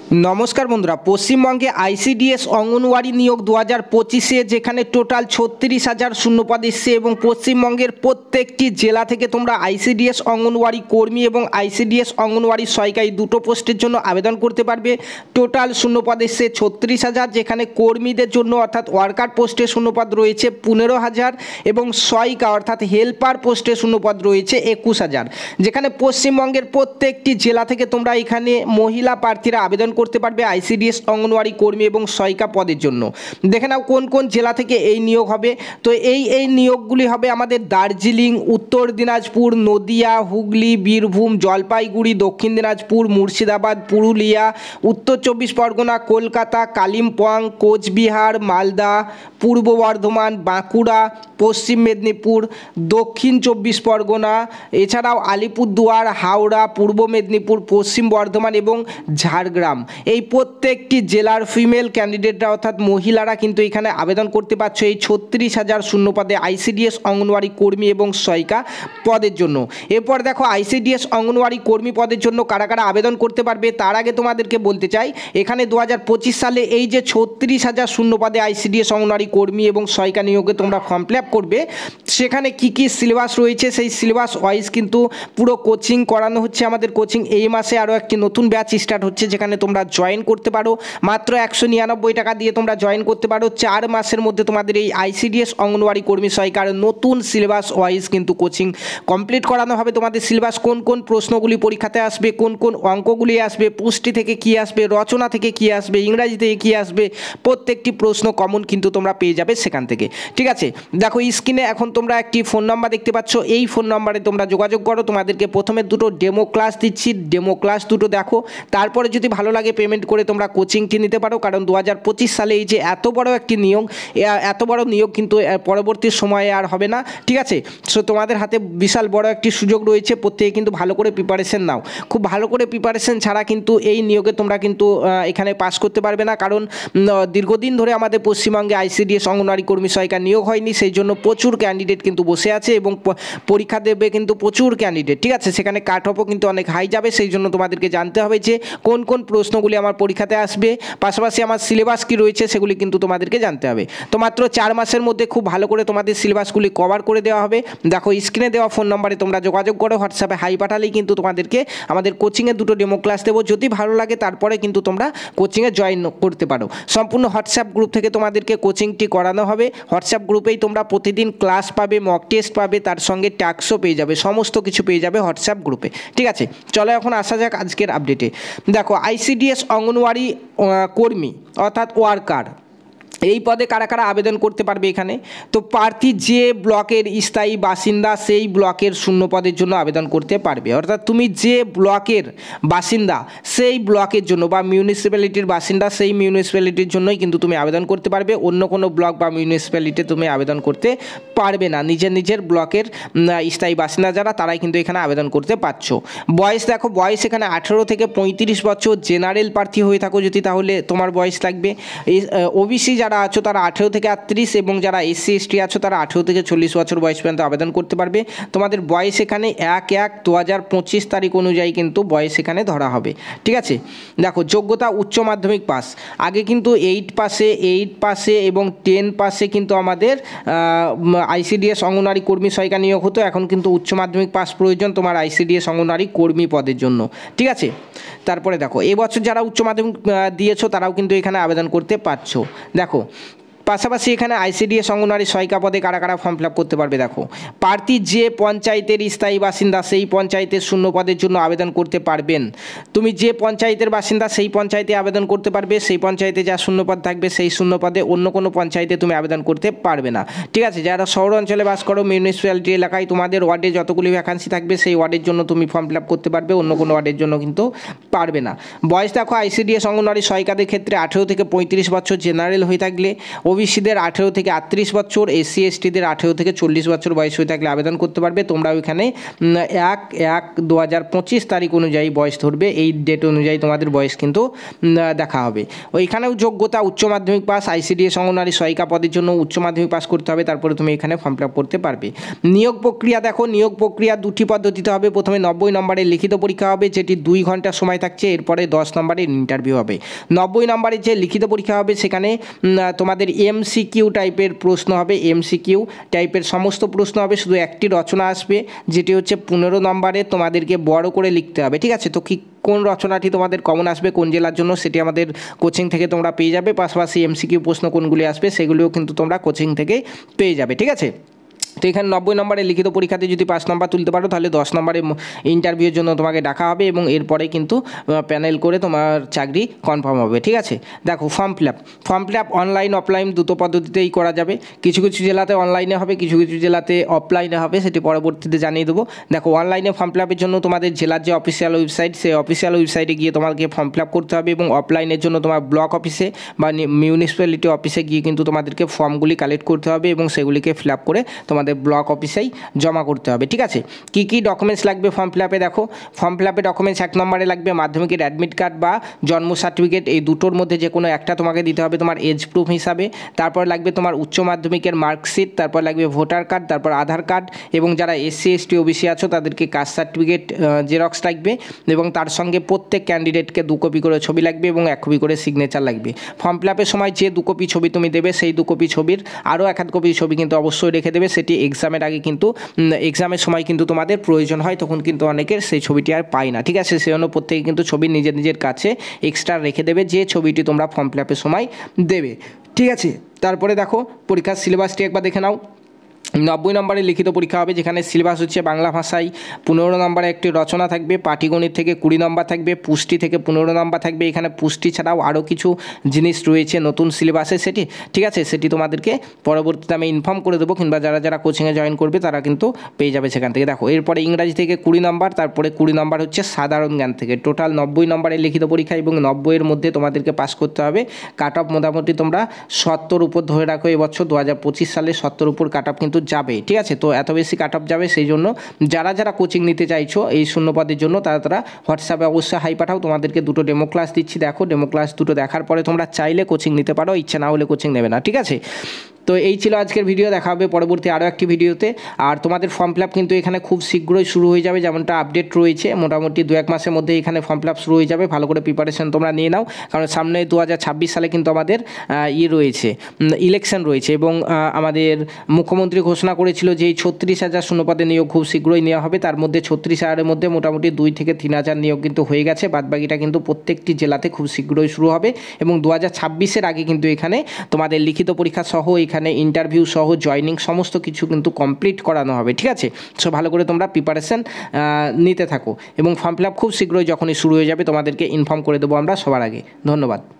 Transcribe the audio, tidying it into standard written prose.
নমস্কার বন্ধুরা, পশ্চিমবঙ্গে আইসিডিএস অঙ্গনওয়াড়ি নিয়োগ 2025-এ যেখানে টোটাল 36,000 শূন্যপদ এসছে এবং পশ্চিমবঙ্গের প্রত্যেকটি জেলা থেকে তোমরা আইসিডিএস অঙ্গনওয়াড়ি কর্মী এবং আইসিডিএস অঙ্গনওয়াড়ি সহায়িকা এই দুটো পোস্টের জন্য আবেদন করতে পারবে। টোটাল শূন্যপদ এসছে 36,000, যেখানে কর্মীদের জন্য অর্থাৎ ওয়ার্কার পোস্টে শূন্যপদ রয়েছে 15,000 এবং সহায়িকা অর্থাৎ হেল্পার পোস্টে শূন্যপদ রয়েছে 21,000। যেখানে পশ্চিমবঙ্গের প্রত্যেকটি জেলা থেকে তোমরা এখানে মহিলা প্রার্থীরা আবেদন করতে পারবে আইসিডিএস অঙ্গনওয়াড়ি কর্মী এবং সহায়িকা পদের জন্য। দেখে নাও কোন কোন জেলা থেকে এই নিয়োগ হবে। তো এই নিয়োগগুলি হবে আমাদের দার্জিলিং, উত্তর দিনাজপুর, নদিয়া, হুগলি, বীরভূম, জলপাইগুড়ি, দক্ষিণ দিনাজপুর, মুর্শিদাবাদ, পুরুলিয়া, উত্তর 24 পরগনা, কলকাতা, কালিম্পং, কোচবিহার, মালদা, পূর্ব বর্ধমান, বাঁকুড়া, পশ্চিম মেদিনীপুর, দক্ষিণ 24 পরগনা, এছাড়াও আলিপুরদুয়ার, হাওড়া, পূর্ব মেদিনীপুর, পশ্চিম বর্ধমান এবং ঝাড়গ্রাম। এই প্রত্যেকটি জেলার ফিমেল ক্যান্ডিডেটরা অর্থাৎ মহিলারা কিন্তু এখানে আবেদন করতে পারছো এই 36,000 শূন্যপদে আইসিডিএস অঙ্গনওয়াড়ি কর্মী এবং সহায়িকা পদের জন্য। এরপর দেখো আইসিডিএস অঙ্গনওয়াড়ি কর্মী পদের জন্য কারা কারা আবেদন করতে পারবে। তার আগে তোমাদেরকে বলতে চাই, এখানে 2025 সালে এই যে 36,000 শূন্যপদে আইসিডিএস অঙ্গনওয়াড়ি কর্মী এবং সহায়িকা নিয়োগে তোমরা ফর্ম ফিল আপ করবে, সেখানে কি কি সিলেবাস রয়েছে সেই সিলেবাস ওয়াইজ কিন্তু পুরো কোচিং করানো হচ্ছে। আমাদের কোচিং এই মাসে আরও একটি নতুন ব্যাচ স্টার্ট হচ্ছে, যেখানে তোমরা জয়েন করতে পারো। মাত্র 199 টাকা দিয়ে তোমরা জয়েন করতে পারো। 4 মাসের মধ্যে তোমাদের এই আইসিডিএস অঙ্গনওয়াড়ি কর্মী সহায়িকার নতুন সিলেবাস ওয়াইজ কিন্তু কোচিং কমপ্লিট করানো হবে। তোমাদের সিলেবাস কোন কোন প্রশ্নগুলি পরীক্ষাতে আসবে, কোন কোন অঙ্কগুলি আসবে, পুষ্টি থেকে কি আসবে, রচনা থেকে কি আসবে, ইংরাজি থেকে কি আসবে, প্রত্যেকটি প্রশ্ন কমন কিন্তু তোমরা পেয়ে যাবে সেখান থেকে। ঠিক আছে, দেখো স্ক্রিনে এখন তোমরা একটি ফোন নাম্বার দেখতে পাচ্ছ, এই ফোন নাম্বারে তোমরা যোগাযোগ করো। তোমাদেরকে প্রথমে দুটো ডেমো ক্লাস দিচ্ছি, ডেমো ক্লাস দুটো দেখো, তারপরে যদি ভালো লাগে পেমেন্ট করে তোমরা কোচিংটি নিতে পারো। কারণ 2025 সালে এই যে এত বড় একটি নিয়োগ, এত বড় নিয়োগ কিন্তু পরবর্তী সময়ে আর হবে না। ঠিক আছে, সো তোমাদের হাতে বিশাল বড় একটি সুযোগ রয়েছে, প্রত্যেকে কিন্তু ভালো করে প্রিপারেশন নাও। খুব ভালো করে প্রিপারেশন ছাড়া কিন্তু এই নিয়োগে তোমরা কিন্তু এখানে পাস করতে পারবে না। কারণ দীর্ঘদিন ধরে আমাদের পশ্চিমবঙ্গে আইসিডিএস অঙ্গনওয়াড়ি কর্মী সহায়িকা নিয়োগ হয়নি, সেই জন্য প্রচুর ক্যান্ডিডেট কিন্তু বসে আছে এবং পরীক্ষা দেবে কিন্তু প্রচুর ক্যান্ডিডেট। ঠিক আছে, সেখানে কাট অফও কিন্তু অনেক হাই যাবে, সেই জন্য তোমাদেরকে জানতে হবে যে কোন কোন প্রশ্নগুলি আমার পরীক্ষাতে আসবে, পাশাপাশি আমার সিলেবাস কী রয়েছে সেগুলি কিন্তু তোমাদেরকে জানতে হবে। তো মাত্র 4 মাসের মধ্যে খুব ভালো করে তোমাদের সিলেবাসগুলি কভার করে দেওয়া হবে। দেখো স্ক্রিনে দেওয়া ফোন নম্বরে তোমরা যোগাযোগ করো, হোয়াটসঅ্যাপে হাই পাঠালেই কিন্তু তোমাদেরকে আমাদের কোচিংয়ে দুটো ডেমো ক্লাস দেবো। যদি ভালো লাগে তারপরে কিন্তু তোমরা কোচিংয়ে জয়েন করতে পারো। সম্পূর্ণ হোয়াটসঅ্যাপ গ্রুপ থেকে তোমাদেরকে কোচিংটি করানো হবে। হোয়াটসঅ্যাপ গ্রুপেই তোমরা প্রতিদিন ক্লাস পাবে, মক টেস্ট পাবে, তার সঙ্গে ট্যাক্সও পেয়ে যাবে, সমস্ত কিছু পেয়ে যাবে হোয়াটসঅ্যাপ গ্রুপে। ঠিক আছে, চলো এখন আসা যাক আজকের আপডেটে। দেখো আইসিডিএস অঙ্গনওয়াড়ি কর্মী অর্থাৎ ওয়ার্কার এই পদে কারা কারা আবেদন করতে পারবে এখানে। তো প্রার্থী যে ব্লকের স্থায়ী বাসিন্দা সেই ব্লকের শূন্য পদের জন্য আবেদন করতে পারবে। অর্থাৎ তুমি যে ব্লকের বাসিন্দা সেই ব্লকের জন্য বা মিউনিসিপ্যালিটির বাসিন্দা সেই মিউনিসিপ্যালিটির জন্যই কিন্তু তুমি আবেদন করতে পারবে। অন্য কোনো ব্লক বা মিউনিসিপ্যালিটি তুমি আবেদন করতে পারবে না। নিজের ব্লকের স্থায়ী বাসিন্দা যারা, তারাই কিন্তু এখানে আবেদন করতে পারছো। বয়স দেখো, বয়স এখানে 18 থেকে 35 বছর। জেনারেল প্রার্থী হয়ে থাকো যদি, তাহলে তোমার বয়স লাগবে। ওবিসি যারা আছো তারা 18 থেকে 38 এবং যারা এসসি এসটি আছো তারা 18 থেকে 40 বছর বয়স পর্যন্ত আবেদন করতে পারবে। তোমাদের বয়স এখানে 1/1/2025 তারিখ অনুযায়ী কিন্তু বয়স এখানে ধরা হবে। ঠিক আছে, দেখো যোগ্যতা উচ্চ মাধ্যমিক পাস। আগে কিন্তু 8 পাসে এবং 10 পাসে কিন্তু আমাদের আইসিডিএস অঙ্গনওয়াড়ি কর্মী সহায়িকা নিয়োগ হতো। এখন কিন্তু উচ্চ মাধ্যমিক পাস প্রয়োজন তোমার আইসিডিএস অঙ্গনওয়াড়ি কর্মী পদের জন্য। ঠিক আছে, তারপরে দেখো এবছর যারা উচ্চ মাধ্যমিক দিয়েছো তারাও কিন্তু এখানে আবেদন করতে পারছো। দেখো পাশাপাশি এখানে আইসিডিএস অঙ্গনওয়াড়ি সহায়িকা পদে কারা কারা ফর্ম ফিল আপ করতে পারবে। দেখো প্রার্থী যে পঞ্চায়েতের স্থায়ী বাসিন্দা সেই পঞ্চায়েতের শূন্য পদের জন্য আবেদন করতে পারবেন। তুমি যে পঞ্চায়েতের বাসিন্দা সেই পঞ্চায়েতে আবেদন করতে পারবে। সেই পঞ্চায়েতে যা শূন্যপদ থাকবে সেই শূন্যপদে অন্য কোনো পঞ্চায়েতে তুমি আবেদন করতে পারবে না। ঠিক আছে, যারা শহর অঞ্চলে বাস করো, মিউনিসিপ্যালিটি এলাকায় তোমাদের ওয়ার্ডে যতগুলি ভ্যাকান্সি থাকবে সেই ওয়ার্ডের জন্য তুমি ফর্ম ফিল আপ করতে পারবে, অন্য কোনো ওয়ার্ডের জন্য কিন্তু পারবে না। বয়স দেখো আইসিডিএস অঙ্গনওয়াড়ি সহায়িকাদের ক্ষেত্রে 18 থেকে 35 বছর জেনারেল হয়ে থাকলে, ওবিসিদের 18 থেকে 38 বছর, এসসি এসটিদের 18 থেকে 40 বছর বয়স হয়ে থাকলে আবেদন করতে পারবে। তোমরা ওইখানে 1/1/2025 তারিখ অনুযায়ী বয়স ধরবে, এই ডেট অনুযায়ী তোমাদের বয়স কিন্তু দেখা হবে। ওইখানেও যোগ্যতা উচ্চ মাধ্যমিক পাস, আইসিডিএস অঙ্গনওয়াড়ি সহায়িকা পদের জন্য উচ্চ মাধ্যমিক পাস করতে হবে, তারপরে তুমি এখানে ফর্ম ফিল আপ করতে পারবে। নিয়োগ প্রক্রিয়া দেখো, নিয়োগ প্রক্রিয়া দুটি পদ্ধতিতে হবে। প্রথমে 90 নম্বরের লিখিত পরীক্ষা হবে, যেটি 2 ঘন্টা সময় থাকছে, এরপরে 10 নম্বরের ইন্টারভিউ হবে। 90 নম্বরের যে লিখিত পরীক্ষা হবে সেখানে তোমাদের এমসিকিউ টাইপের প্রশ্ন হবে, এমসিকিউ টাইপের সমস্ত প্রশ্ন হবে, শুধু একটি রচনা আসবে যেটি হচ্ছে 15 নম্বরে, তোমাদেরকে বড় করে লিখতে হবে, ঠিক আছে। তো কি কোন রচনাটি তোমাদের কমন আসবে কোন জেলার জন্য সেটি আমাদের কোচিং থেকে তোমরা পেয়ে যাবে, পাশাপাশি এমসিকিউ প্রশ্ন কোনগুলি আসবে সেগুলিও কিন্তু তোমরা কোচিং থেকে পেয়ে যাবে, ঠিক আছে। তো এখানে 90 নম্বরের লিখিত পরীক্ষাতে যদি 5 নম্বর তুলতে পারো তাহলে 10 নম্বরের ইন্টারভিউর জন্য তোমাকে ডাকা হবে এবং এরপরে কিন্তু প্যানেল করে তোমার চাকরি কনফার্ম হবে, ঠিক আছে। দেখো form fill up online offline দুটো পদ্ধতিতেই করা যাবে। কিছু কিছু জেলাতে অনলাইনে হবে, কিছু কিছু জেলাতে অফলাইনে হবে, সেটি পরবর্তীতে জানিয়ে দেবো। দেখো অনলাইনে ফর্ম ফিল আপের জন্য তোমাদের জেলার যে অফিসিয়াল ওয়েবসাইট, সেই অফিসিয়াল ওয়েবসাইটে গিয়ে তোমাকে ফর্ম ফিল আপ করতে হবে এবং অফলাইনের জন্য তোমার ব্লক অফিসে বা মিউনিসিপ্যালিটি অফিসে গিয়ে কিন্তু তোমাদেরকে ফর্মগুলি কালেক্ট করতে হবে এবং সেগুলিকে ফিল আপ করে তোমাদের ব্লক অফিসেই জমা করতে হবে, ঠিক আছে। কি কি ডকুমেন্টস লাগবে ফর্ম ফিল আপে? দেখো ফর্ম ফিল আপে ডকুমেন্টস 1 নম্বরে লাগবে মাধ্যমিকের অ্যাডমিট কার্ড বা জন্ম সার্টিফিকেট, এই দুটোর মধ্যে যে কোনো একটা তোমাকে দিতে হবে তোমার এজ প্রুফ হিসাবে। তারপর লাগবে তোমার উচ্চ মাধ্যমিকের মার্কশিট, তারপর লাগবে ভোটার কার্ড, তারপর আধার কার্ড, এবং যারা এসসি এসটি ওবিসি আছো তাদেরকে কাস্ট সার্টিফিকেট জেরক্স লাগবে, এবং তার সঙ্গে প্রত্যেক ক্যান্ডিডেটকে 2 কপি করে ছবি লাগবে এবং 1 কপি করে সিগনেচার লাগবে। ফর্ম ফিল আপের সময় যে 2 কপি ছবি তুমি দেবে সেই 2 কপি ছবির আরও 1 কপি ছবি কিন্তু অবশ্যই রেখে দেবে, সেটি এক্সামের আগে কিন্তু এক্সামের সময় কিন্তু তোমাদের প্রয়োজন হয়, তখন কিন্তু অনেকের সেই ছবিটি আর পায় না, ঠিক আছে। সেজন্য প্রত্যেকে কিন্তু ছবি নিজের নিজের কাছে এক্সট্রা রেখে দেবে যে ছবিটি তোমরা ফর্ম ফিল আপের সময় দেবে, ঠিক আছে। তারপরে দেখো পরীক্ষার সিলেবাসটি একবার দেখে নাও। 90 নম্বরের লিখিত পরীক্ষা হবে, যেখানে সিলেবাস হচ্ছে বাংলা ভাষায় 15 নম্বরে একটি রচনা থাকবে, পাটিগণিত থেকে 20 নম্বর থাকবে, পুষ্টি থেকে 15 নম্বর থাকবে। এখানে পুষ্টি ছাড়াও আরও কিছু জিনিস রয়েছে নতুন সিলেবাসে, সেটি ঠিক আছে, সেটি তোমাদেরকে পরবর্তীতে আমি ইনফর্ম করে দেবো, কিংবা যারা যারা কোচিংয়ে জয়েন করবে তারা কিন্তু পেয়ে যাবে সেখান থেকে। দেখো এরপরে ইংরাজি থেকে 20 নম্বর, তারপরে 20 নম্বর হচ্ছে সাধারণ জ্ঞান থেকে। টোটাল 90 নম্বরের লিখিত পরীক্ষা এবং 90-এর মধ্যে তোমাদেরকে পাস করতে হবে। কাট অফ মোটামুটি তোমরা 70 উপর ধরে রাখো, এবছর 2025 সালে 70 উপর কাট অফ কিন্তু যাবে, ঠিক আছে। তো এত বেশি কাট অফ যাবে, সেই জন্য যারা যারা কোচিং নিতে চাইছো এই শূন্যপদের জন্য তারা হোয়াটসঅ্যাপে অবশ্যই হাই পাঠাও। তোমাদেরকে 2টো ডেমো ক্লাস দিচ্ছি, দেখো ডেমো ক্লাস 2টো দেখার পরে তোমরা চাইলে কোচিং নিতে পারো, ইচ্ছা না হলে কোচিং নেবে না, ঠিক আছে। তো এই ছিল আজকের ভিডিও, দেখা হবে পরবর্তী আরও একটি ভিডিওতে। আর তোমাদের ফর্ম ফিল আপ কিন্তু এখানে খুব শীঘ্রই শুরু হয়ে যাবে, যেমনটা আপডেট রয়েছে, মোটামুটি 2-1 মাসের মধ্যে এখানে ফর্ম ফিল আপ শুরু হয়ে যাবে। ভালো করে প্রিপারেশন তোমরা নিয়ে নাও, কারণ সামনে 2026 সালে কিন্তু আমাদের রয়েছে, ইলেকশন রয়েছে, এবং আমাদের মুখ্যমন্ত্রী ঘোষণা করেছিল যে এই 36,000 শূন্যপদে নিয়োগ খুব শীঘ্রই নেওয়া হবে। তার মধ্যে 36,000-এর মধ্যে মোটামুটি 2 থেকে 3,000 নিয়োগ কিন্তু হয়ে গেছে, বাদবাকিটা কিন্তু প্রত্যেকটি জেলাতে খুব শীঘ্রই শুরু হবে। এবং 2026-এর আগে কিন্তু এখানে তোমাদের লিখিত পরীক্ষা সহ এখানে ইন্টারভিউ সহ জয়নিং সমস্ত কিছু কিন্তু কমপ্লিট করানো হবে, ঠিক আছে। সো ভালো করে তোমরা প্রিপারেশন নিতে থাকো এবং ফর্ম ফিল আপ খুব শীঘ্রই যখনই শুরু হয়ে যাবে তোমাদেরকে ইনফর্ম করে দেবো আমরা সবার আগে। ধন্যবাদ।